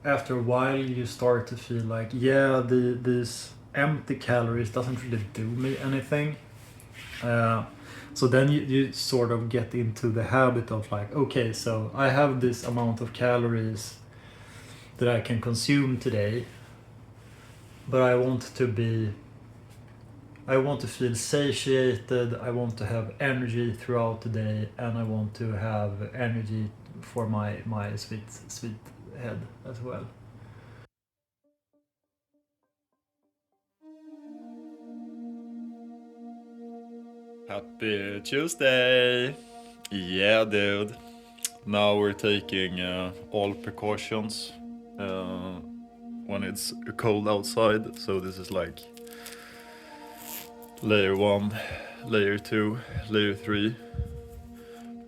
after a while you start to feel like, yeah, these empty calories doesn't really do me anything. So then you sort of get into the habit of like, okay, so I have this amount of calories that I can consume today, but I want to feel satiated, I want to have energy throughout the day, and I want to have energy for my sweet head as well. Happy Tuesday! Yeah, dude. Now we're taking all precautions when it's cold outside. So this is like layer 1, layer 2, layer 3.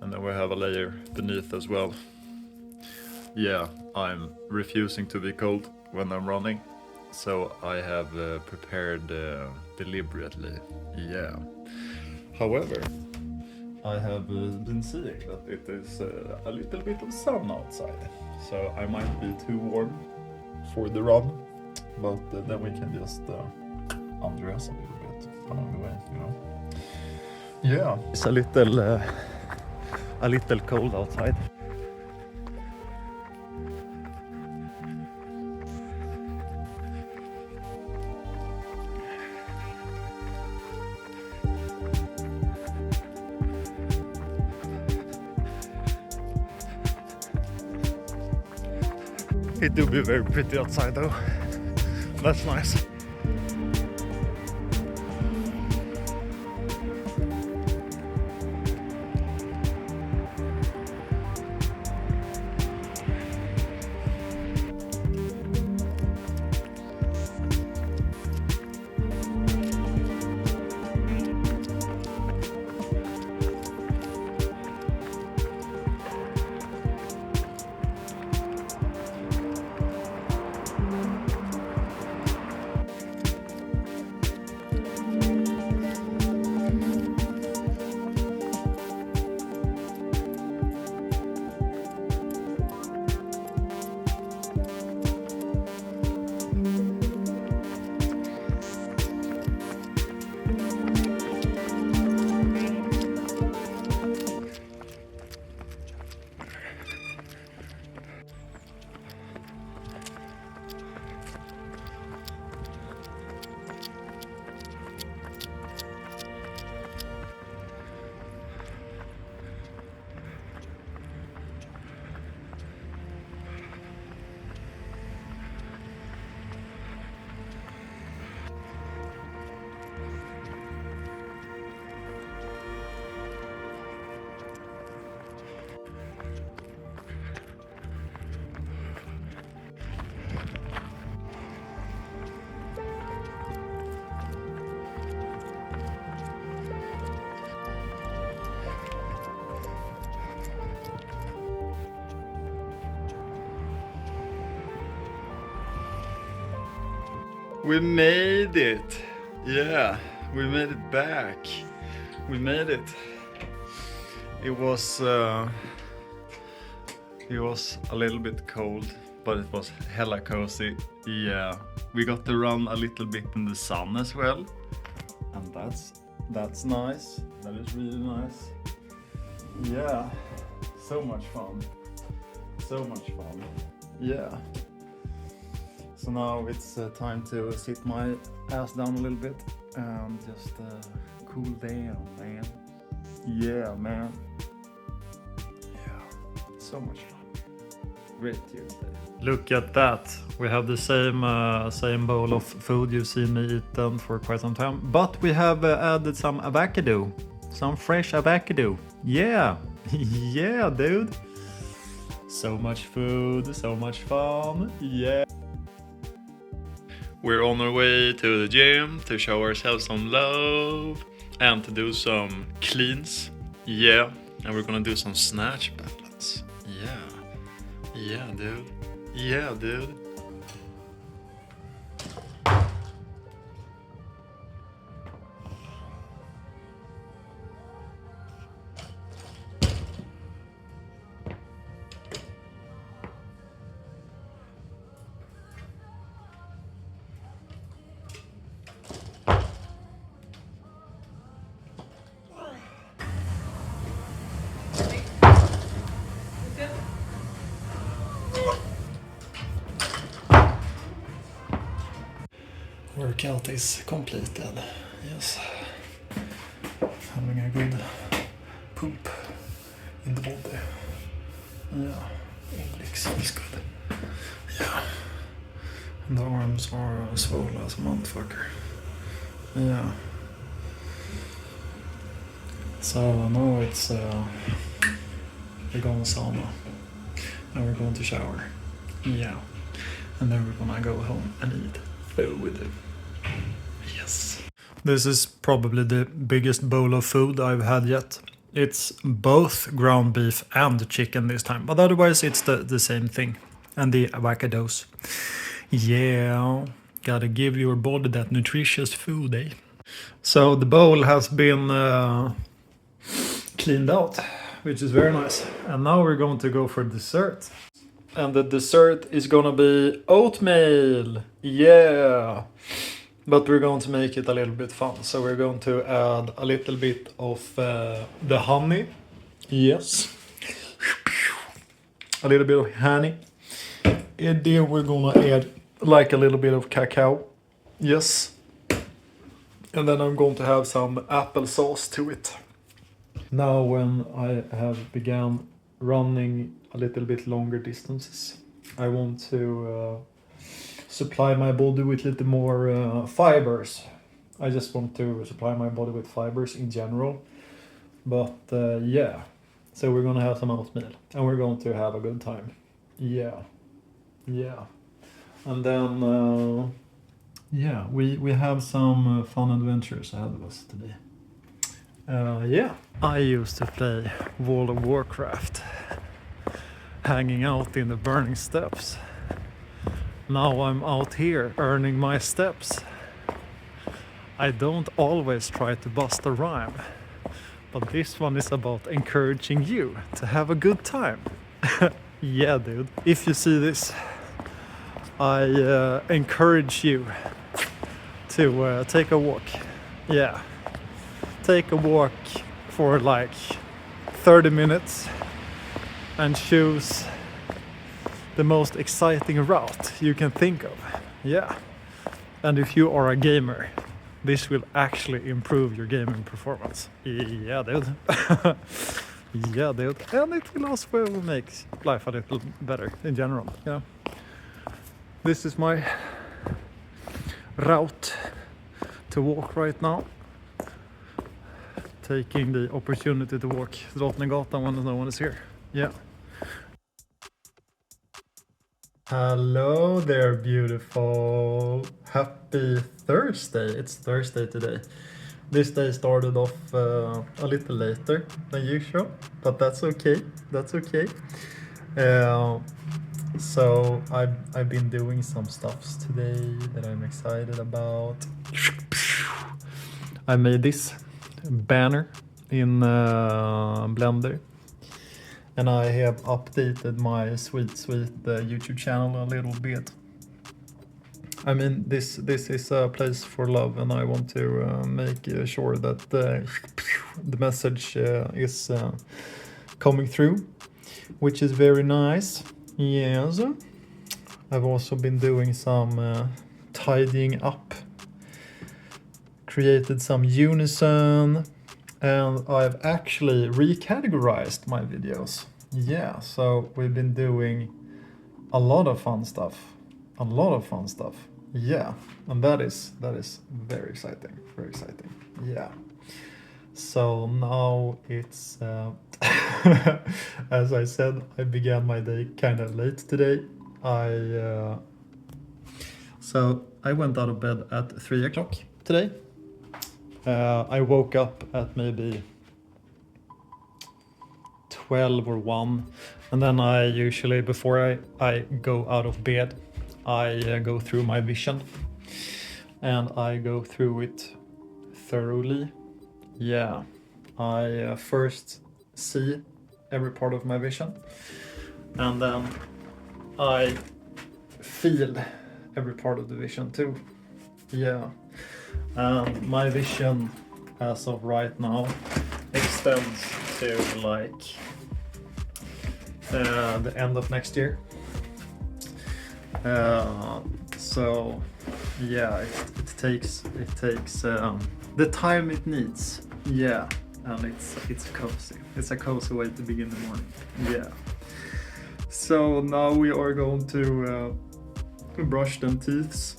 And then we have a layer beneath as well. Yeah, I'm refusing to be cold when I'm running. So I have prepared deliberately. Yeah. However, I have been seeing that it is a little bit of sun outside, so I might be too warm for the run, but then we can just undress a little bit along the way, you know. Yeah, it's a little cold outside. It do be very pretty outside though. That's nice. We made it! Yeah, we made it back. We made it. It was a little bit cold, but it was hella cozy. Yeah, we got to run a little bit in the sun as well, and that's nice. That is really nice. Yeah, so much fun. So much fun. Yeah. So now it's time to sit my ass down a little bit and just cool down, man. Yeah, man. Yeah, so much fun. Great Tuesday. Look at that. We have the same bowl of food you've seen me eat for quite some time. But we have added some avocado. Some fresh avocado. Yeah. Yeah, dude. So much food, so much fun. Yeah. We're on our way to the gym to show ourselves some love and to do some cleans. Yeah, and we're gonna do some snatch battles. Yeah. Yeah, dude. Yeah, dude. Workout is completed. Yes. Having a good poop in the body. Yeah. Obliques feels good. Yeah. And the arms are swollen as a motherfucker. Yeah. So now it's we're going sauna. And we're going to shower. Yeah. And then we're gonna go home and eat food. Yes. This is probably the biggest bowl of food I've had yet. It's both ground beef and chicken this time, but otherwise it's the same thing. And the avocados. Yeah, gotta give your body that nutritious food, eh? So the bowl has been cleaned out, which is very nice. And now we're going to go for dessert. And the dessert is gonna be oatmeal. Yeah. But we're going to make it a little bit fun. So we're going to add a little bit of the honey. Yes. A little bit of honey. And then we're gonna add like a little bit of cacao. Yes. And then I'm going to have some applesauce to it. Now when I have begun running a little bit longer distances, I want to supply my body with a little more fibers. I just want to supply my body with fibers in general. But yeah, so we're gonna have some oatmeal and we're going to have a good time. Yeah. And then yeah, we have some fun adventures ahead of us today. Yeah, I used to play World of Warcraft, hanging out in the burning steppes. Now I'm out here earning my steps. I don't always try to bust a rhyme, but this one is about encouraging you to have a good time. Yeah, dude. If you see this, I encourage you to take a walk. Yeah. Take a walk for like 30 minutes and choose the most exciting route you can think of. Yeah. And if you are a gamer, this will actually improve your gaming performance. Yeah, dude. Yeah, dude. And it will also make life a little better in general. Yeah. This is my route to walk right now. Taking the opportunity to walk Drottninggatan when no one is here. Yeah. Hello there, beautiful. Happy Thursday. It's Thursday today. This day started off a little later than usual, but that's okay. That's okay. So I've been doing some stuffs today that I'm excited about. I made this banner in Blender, and I have updated my sweet YouTube channel a little bit. I mean, this is a place for love, and I want to make sure that the message is coming through, which is very nice. Yes, I've also been doing some tidying up, created some unison, and I've actually recategorized my videos. Yeah, so we've been doing a lot of fun stuff. Yeah, and that is very exciting. Yeah. So now it's as I said, I began my day kind of late today. So I went out of bed at 3 o'clock today. I woke up at maybe 12 or 1, and then I usually, before I go out of bed, I go through my vision, and I go through it thoroughly. Yeah, I first see every part of my vision, and then I feel every part of the vision too. Yeah, and my vision as of right now extends to like the end of next year. So Yeah, it takes the time it needs. Yeah, and it's cozy. It's a cozy way to begin the morning. Yeah. So now we are going to brush them teeth.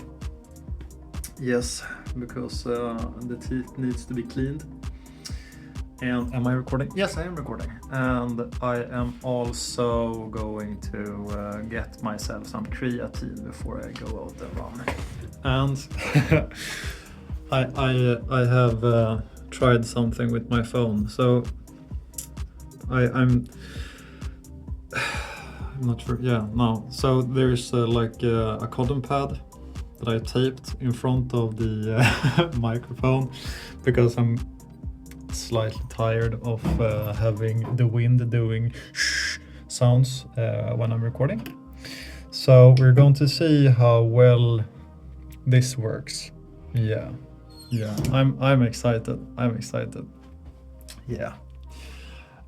Yes, because the teeth needs to be cleaned. And am I recording? Yes, I am recording. And I am also going to get myself some creatine before I go out and run. And I have tried something with my phone. So I'm not sure. Yeah, no. So there's like a cotton pad that I taped in front of the microphone because I'm slightly tired of having the wind doing shh sounds when I'm recording. So we're going to see how well this works. Yeah, I'm excited. Yeah,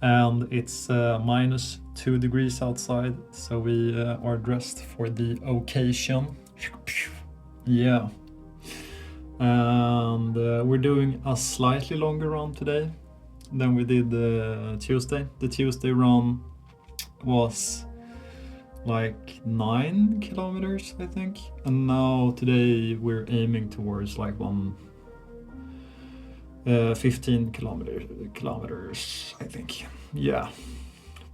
and it's -2 degrees outside, so we are dressed for the occasion. Yeah. And we're doing a slightly longer run today than we did Tuesday. The Tuesday run was like 9 kilometers, I think. And now today we're aiming towards like 15 kilometers, I think. Yeah.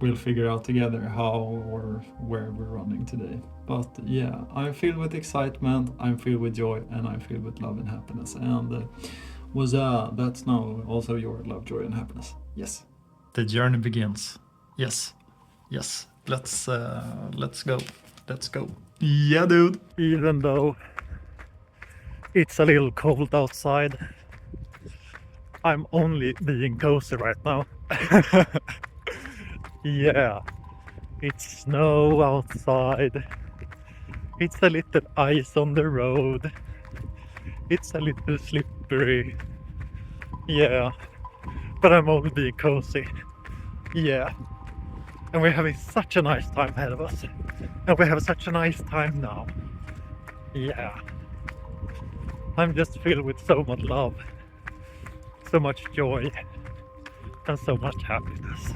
We'll figure out together how or where we're running today. But yeah, I'm filled with excitement, I'm filled with joy, and I'm filled with love and happiness. And that's now also your love, joy, and happiness. Yes. The journey begins. Yes. Let's go. Yeah, dude. Even though it's a little cold outside, I'm only being cozy right now. Yeah, it's snow outside. It's a little ice on the road. It's a little slippery. Yeah, but I'm only being cozy. Yeah, and we're having such a nice time ahead of us. And we have such a nice time now. Yeah, I'm just filled with so much love, so much joy, and so much happiness.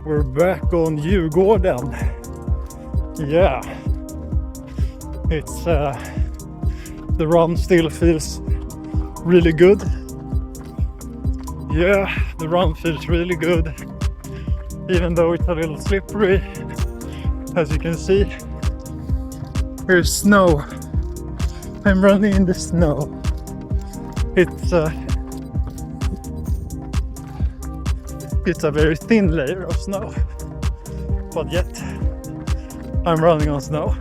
We're back on Djurgården. Yeah, it's the run still feels really good. Yeah, the run feels really good, even though it's a little slippery. As you can see, there's snow. I'm running in the snow. It's a very thin layer of snow, but yet I'm running on snow,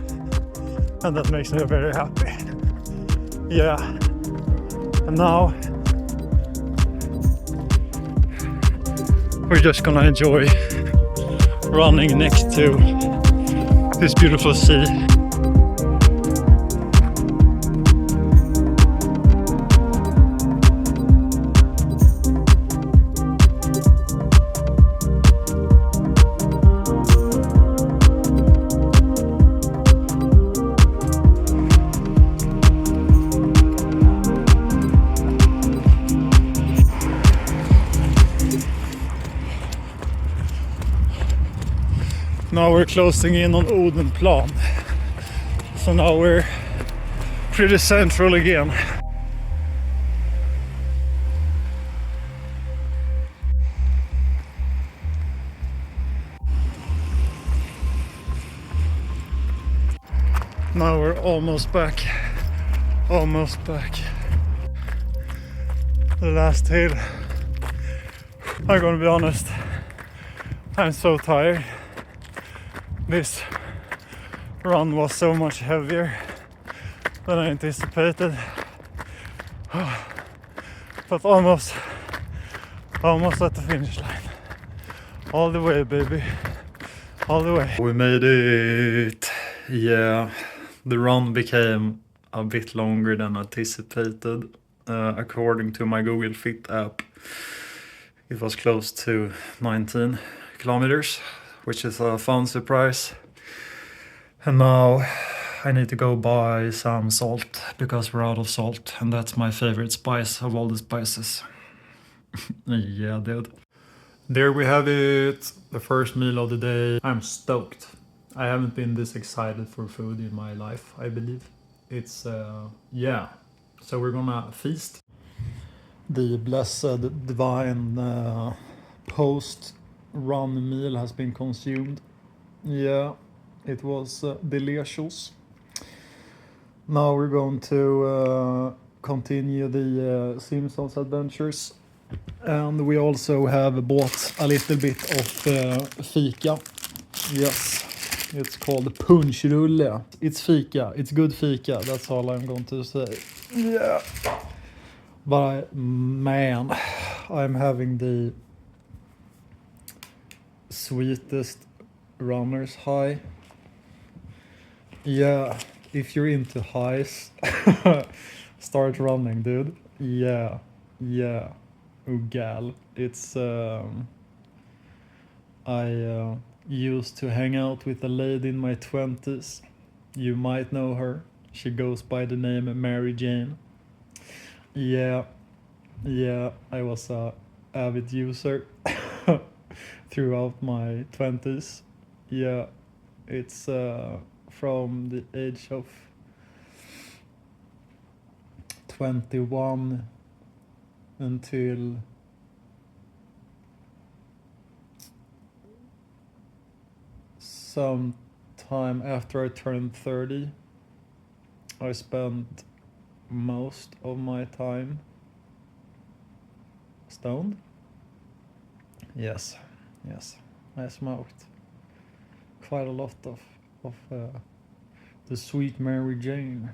and that makes me very happy. Yeah, and now we're just gonna enjoy running next to this beautiful sea. Now we're closing in on Odenplan, so now we're pretty central again. Now we're almost back. Almost back. The last hill. I'm gonna be honest. I'm so tired. This run was so much heavier than I anticipated. But almost at the finish line. All the way, baby. All the way. We made it. Yeah, the run became a bit longer than anticipated. According to my Google Fit app, it was close to 19 kilometers, which is a fun surprise. And now I need to go buy some salt because we're out of salt, and that's my favorite spice of all the spices. Yeah, dude. There we have it, the first meal of the day. I'm stoked. I haven't been this excited for food in my life, I believe. It's, yeah. So we're gonna feast. The blessed divine post-run meal has been consumed. Yeah, it was delicious. Now we're going to continue the Simpsons adventures. And we also have bought a little bit of fika. Yes, it's called punschrulle. It's fika, it's good fika, that's all I'm going to say. Yeah. But man, I'm having the sweetest runner's high. Yeah, if you're into highs, start running, dude. Yeah. Oh, gal. It's, I used to hang out with a lady in my 20s. You might know her. She goes by the name Mary Jane. Yeah, I was a avid user throughout my 20s. Yeah, it's from the age of 21 until some time after I turned 30. I spent most of my time stoned. Yes, I smoked quite a lot of the sweet Mary Jane.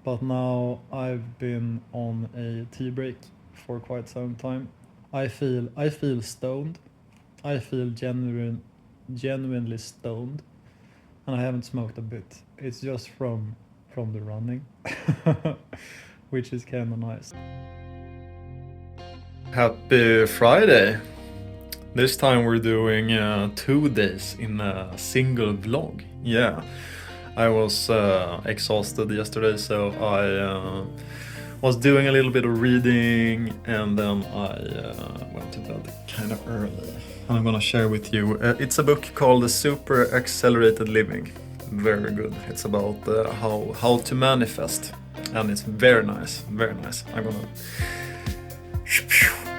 But now I've been on a tea break for quite some time. I feel stoned. I feel genuinely stoned, and I haven't smoked a bit. It's just from the running, which is kind of nice. Happy Friday! This time we're doing 2 days in a single vlog. Yeah, I was exhausted yesterday, so I was doing a little bit of reading, and then I went to bed kind of early. And I'm gonna share with you. It's a book called The Super Accelerated Living. Very good. It's about how to manifest, and it's very nice. Very nice. I'm gonna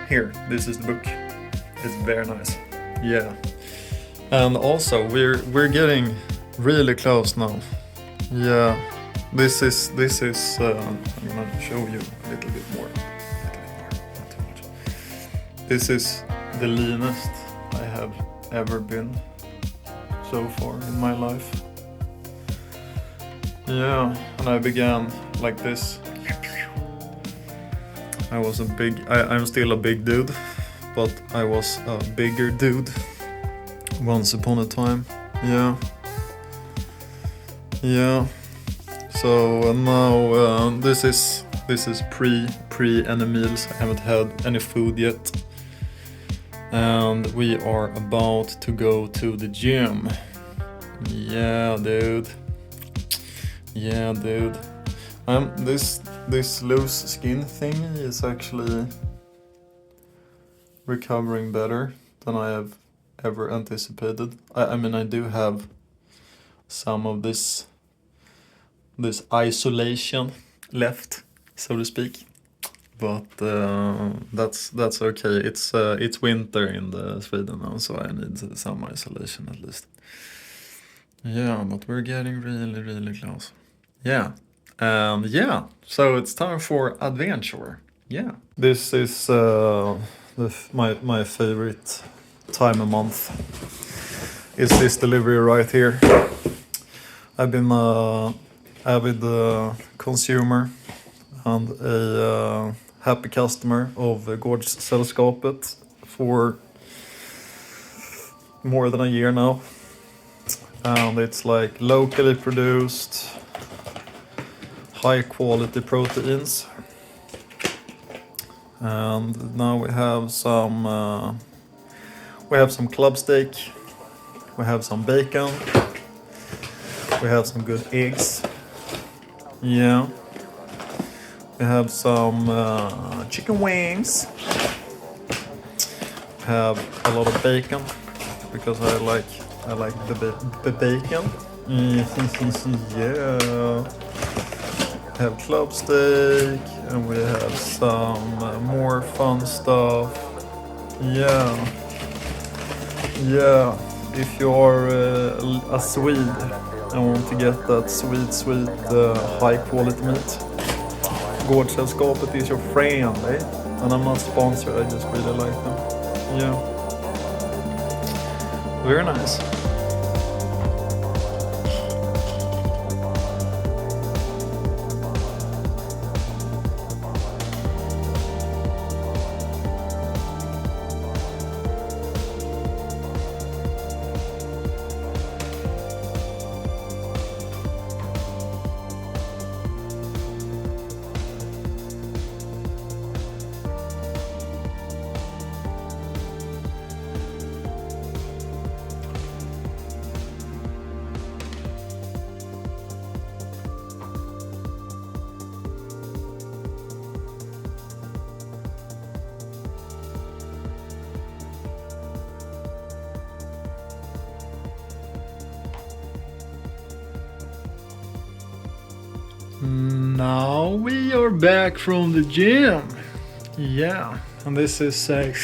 here. This is the book. It's very nice. Yeah. And also we're getting really close now. Yeah. This is. I'm gonna show you a little bit more. Not too much. This is the leanest I have ever been so far in my life. Yeah, and I began like this. I was I'm still a big dude, but I was a bigger dude once upon a time. Yeah. So now this is pre any meals. I haven't had any food yet. And we are about to go to the gym. Yeah, dude. This loose skin thing is actually recovering better than I have ever anticipated. I mean, I do have some of this isolation left, so to speak. But that's okay. It's winter in Sweden now, so I need some isolation at least. Yeah, but we're getting really, really close. Yeah. Yeah, so it's time for adventure. Yeah. This is my favorite time of month. Is this delivery right here. I've been a avid consumer and a happy customer of Gårdssällskapet for more than a year now. And it's like locally produced, high quality proteins. And now we have some club steak, we have some bacon, we have some good eggs. Yeah. We have some chicken wings. We have a lot of bacon because I like the bacon. Yeah. We have club steak and we have some more fun stuff. Yeah. Yeah. If you are a Swede and want to get that sweet high quality meat, Gårdssällskapet is your friend, eh? And I'm not sponsored, I just really like them. Yeah. Very nice. Now we are back from the gym. Yeah, and this is the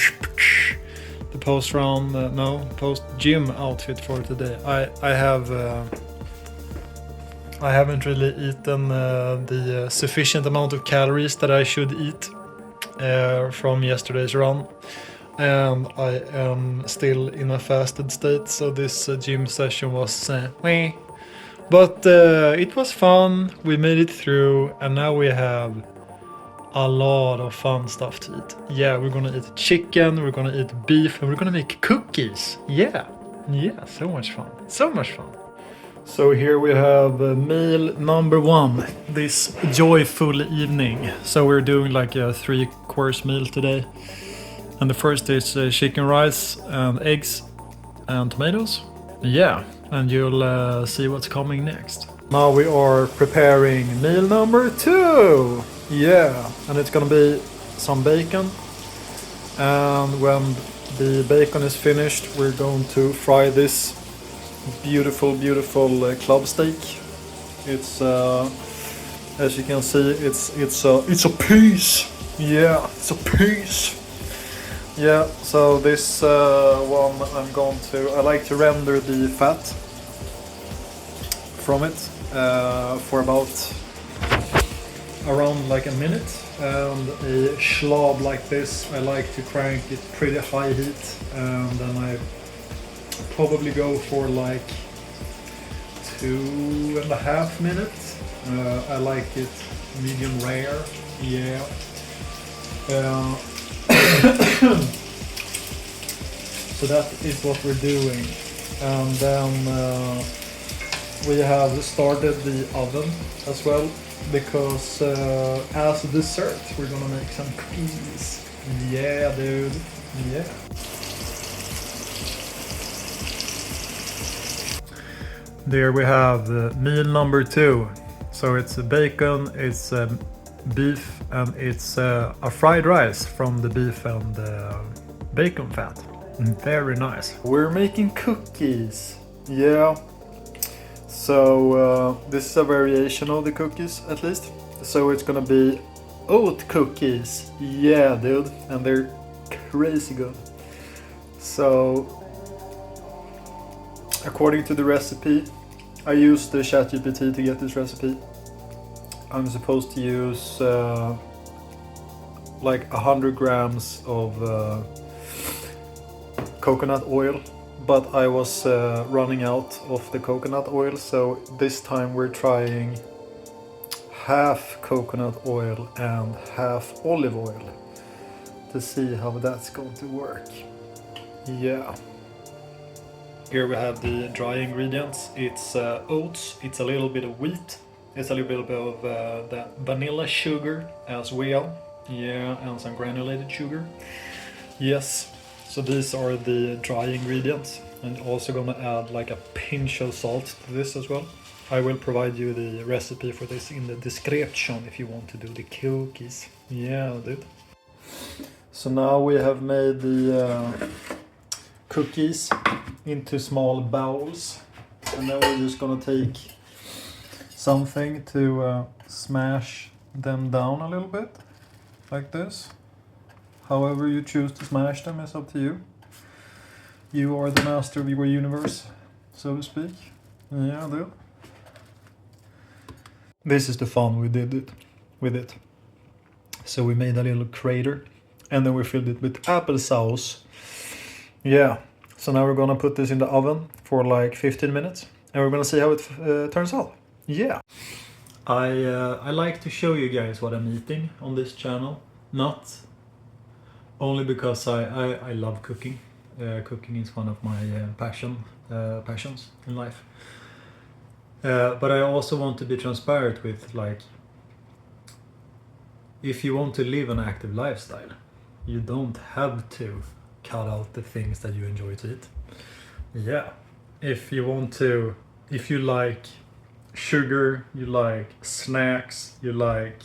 post-gym outfit for today. I haven't really eaten the sufficient amount of calories that I should eat from yesterday's run. And I am still in a fasted state, so this gym session was meh. But it was fun, we made it through, and now we have a lot of fun stuff to eat. Yeah, we're gonna eat chicken, we're gonna eat beef, and we're gonna make cookies. Yeah, so much fun, so much fun. So here we have meal number 1, this joyful evening. So we're doing like a 3-course meal today. And the first is chicken rice and eggs and tomatoes. Yeah, and you'll see what's coming next. Now we are preparing meal number 2. Yeah, and it's gonna be some bacon. And when the bacon is finished, we're going to fry this beautiful club steak. It's as you can see, it's a piece. Yeah, it's a piece. Yeah, so this one I like to render the fat from it for about around like a minute. And a schlab like this, I like to crank it pretty high heat, and then I probably go for like 2.5 minutes. I like it medium rare. Yeah. So that is what we're doing, and then we have started the oven as well, because as a dessert we're gonna make some cookies. Yeah, dude. Yeah. There we have meal number 2. So it's bacon, it's beef, and it's a fried rice from the beef and bacon fat. Very nice. We're making cookies. Yeah. So this is a variation of the cookies, at least. So it's gonna be oat cookies. Yeah, dude. And they're crazy good. So according to the recipe, I used the ChatGPT to get this recipe. I'm supposed to use like 100 grams of coconut oil, but I was running out of the coconut oil, so this time we're trying half coconut oil and half olive oil to see how that's going to work. Yeah. Here we have the dry ingredients. It's oats, it's a little bit of wheat, it's a little bit of the vanilla sugar as well. Yeah, and some granulated sugar. Yes, so these are the dry ingredients. And also gonna add like a pinch of salt to this as well. I will provide you the recipe for this in the description if you want to do the cookies. Yeah, dude. So now we have made the cookies into small bowls, and then we're just gonna take something to smash them down a little bit, like this. However you choose to smash them is up to you. You are the master of your universe, so to speak. Yeah, dude. This is the fun we did it with it. So we made a little crater, and then we filled it with applesauce. Yeah. So now we're gonna put this in the oven for like 15 minutes, and we're gonna see how it turns out. Yeah. I like to show you guys what I'm eating on this channel, not only because I love cooking. Cooking is one of my passions in life. But I also want to be transparent with, like, if you want to live an active lifestyle, you don't have to cut out the things that you enjoy to eat. Yeah. If you like sugar, you like snacks, you like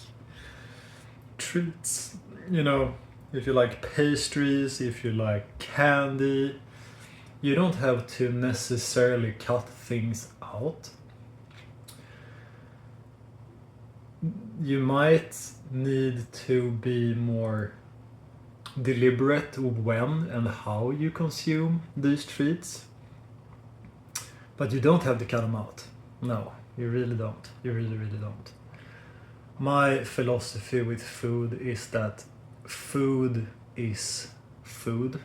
treats, you know, if you like pastries, if you like candy, you don't have to necessarily cut things out. You might need to be more deliberate when and how you consume these treats, but you don't have to cut them out. No, you really don't. You really don't. My philosophy with food is that food is food.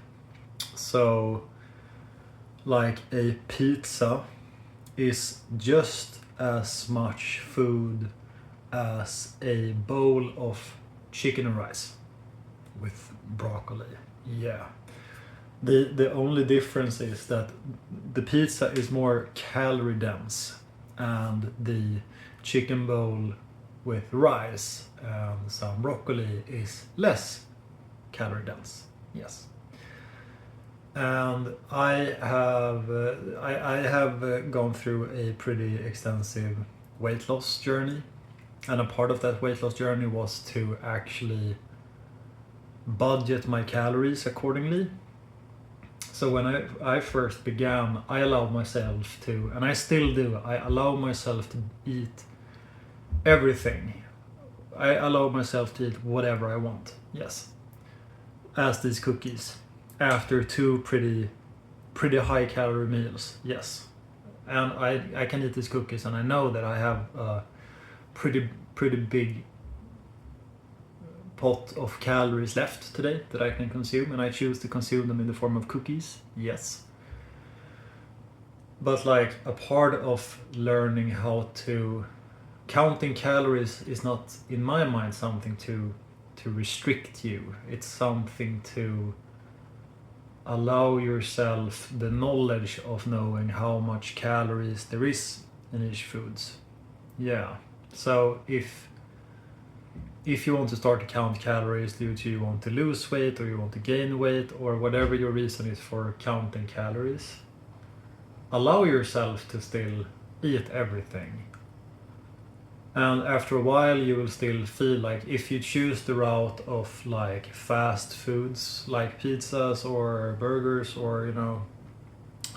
So, like, a pizza is just as much food as a bowl of chicken and rice with broccoli. Yeah. The only difference is that the pizza is more calorie dense, and the chicken bowl with rice and some broccoli is less calorie dense. Yes. And I have gone through a pretty extensive weight loss journey, and a part of that weight loss journey was to actually budget my calories accordingly. So when I first began, I allowed myself to, and I still do, I allow myself to eat everything. I allow myself to eat whatever I want. Yes. As these cookies. After two pretty high calorie meals. Yes. And I can eat these cookies, and I know that I have a pretty big pot of calories left today that I can consume, and I choose to consume them in the form of cookies. Yes. But like, a part of learning how to counting calories is not, in my mind, something to restrict you. It's something to allow yourself the knowledge of knowing how much calories there is in each foods. Yeah. So if you want to start to count calories due to you want to lose weight, or you want to gain weight, or whatever your reason is for counting calories, allow yourself to still eat everything. And after a while you will still feel like, if you choose the route of like fast foods like pizzas or burgers, or, you know,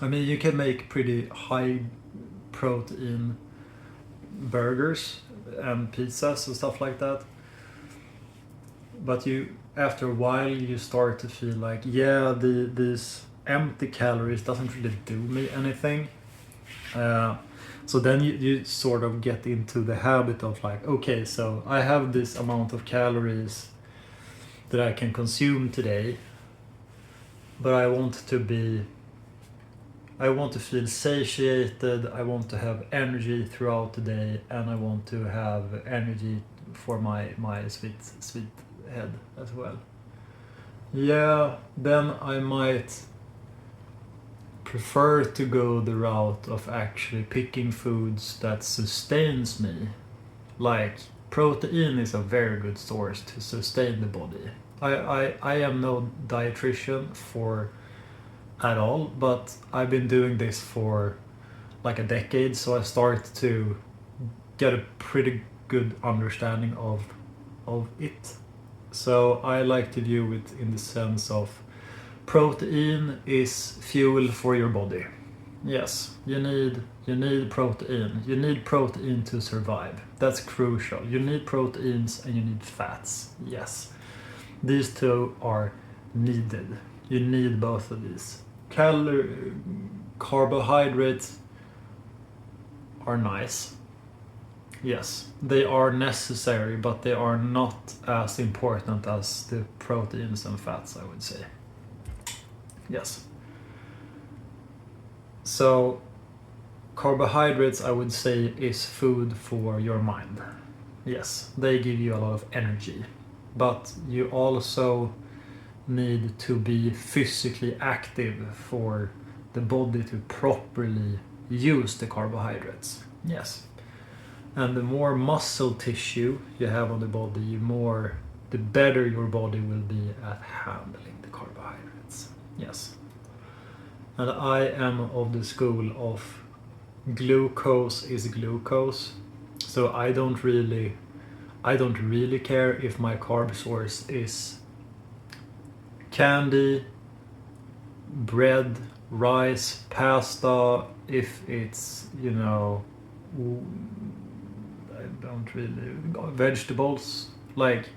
I mean, you can make pretty high protein burgers and pizzas and stuff like that. But after a while you start to feel like, yeah, these empty calories doesn't really do me anything. So then you sort of get into the habit of like, okay, so I have this amount of calories that I can consume today, but I want to feel satiated, I want to have energy throughout the day, and I want to have energy for my sweet head as well. Yeah, then I might prefer to go the route of actually picking foods that sustains me. Like protein is a very good source to sustain the body. I am no dietitian at all, but I've been doing this for like a decade, so I start to get a pretty good understanding of it. So I like to view it in the sense of protein is fuel for your body. Yes, you need protein. You need protein to survive. That's crucial. You need proteins and you need fats. Yes. These two are needed. You need both of these. Carbohydrates are nice. Yes, they are necessary, but they are not as important as the proteins and fats, I would say. Yes. So, carbohydrates, I would say, is food for your mind. Yes, they give you a lot of energy. But you also need to be physically active for the body to properly use the carbohydrates. Yes. And the more muscle tissue you have on the body, the better your body will be at handling the carbohydrates. Yes. And I am of the school of glucose is glucose. So I don't really care if my carb source is candy, bread, rice, pasta, if it's, vegetables, like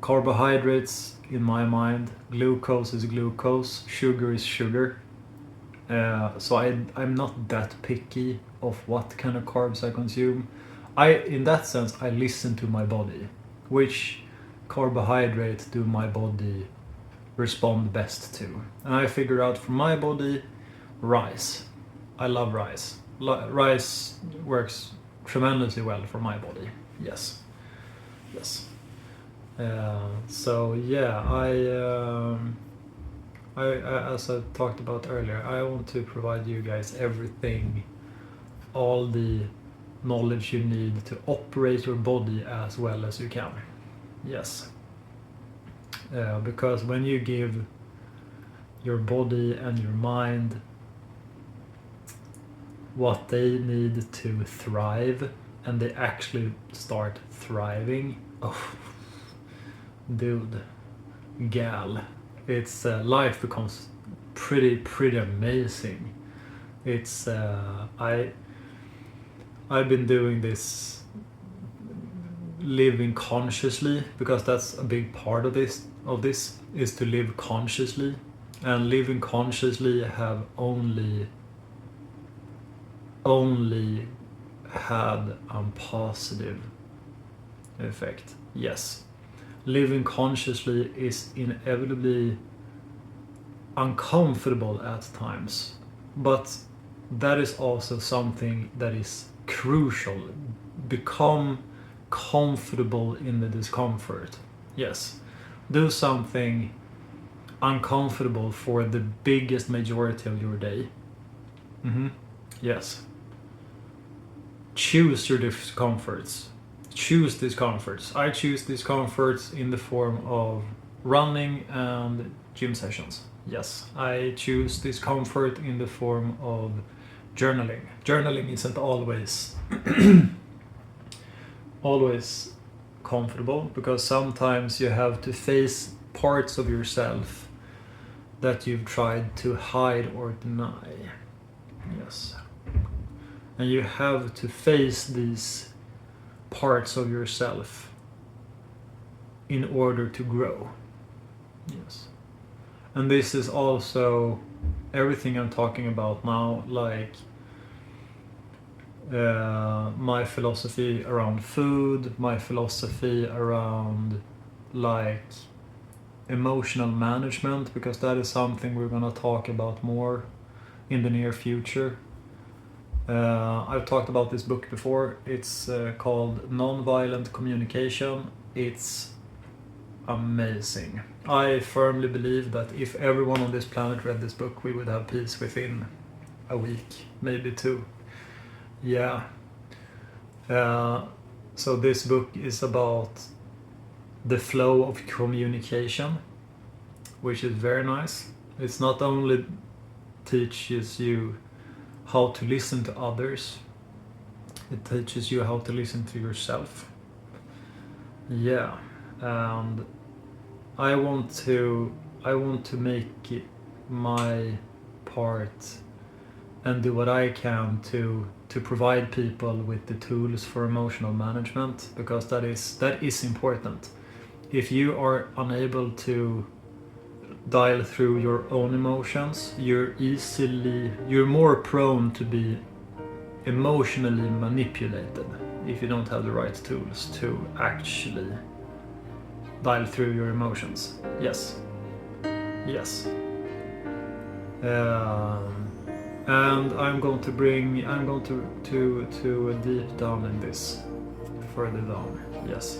carbohydrates in my mind, glucose is glucose, sugar is sugar. So I'm not that picky of what kind of carbs I consume. In that sense, I listen to my body. Which carbohydrate do my body respond best to? And I figure out for my body, rice. I love rice. Rice works tremendously well for my body. Yes. So yeah, I as I talked about earlier, I want to provide you guys everything, all the knowledge you need to operate your body as well as you can. Yes. Because when you give your body and your mind what they need to thrive, and they actually start thriving, dude, gal, it's life becomes pretty amazing. It's I've been doing this, living consciously, because that's a big part of this is to live consciously, and living consciously have only had a positive effect. Yes, living consciously is inevitably uncomfortable at times, but that is also something that is crucial. Become comfortable in the discomfort. Yes, do something uncomfortable for the biggest majority of your day. Yes. Choose your discomforts. Choose discomforts. I choose discomforts in the form of running and gym sessions. Yes, I choose discomfort in the form of journaling. Journaling isn't always comfortable, because sometimes you have to face parts of yourself that you've tried to hide or deny. Yes. And you have to face these parts of yourself in order to grow. Yes. And this is also everything I'm talking about now, like my philosophy around food, my philosophy around like emotional management, because that is something we're gonna talk about more in the near future. I've talked about this book before. It's called Nonviolent Communication. It's amazing. I firmly believe that if everyone on this planet read this book, we would have peace within a week, maybe 2. Yeah. So this book is about the flow of communication, which is very nice. It's not only teaches you how to listen to others, it teaches you how to listen to yourself. Yeah, and I want to make it my part and do what I can to provide people with the tools for emotional management, because that is important. If you are unable to dial through your own emotions, you're more prone to be emotionally manipulated if you don't have the right tools to actually dial through your emotions. Yes. And I'm going to deep down in this further down. Yes.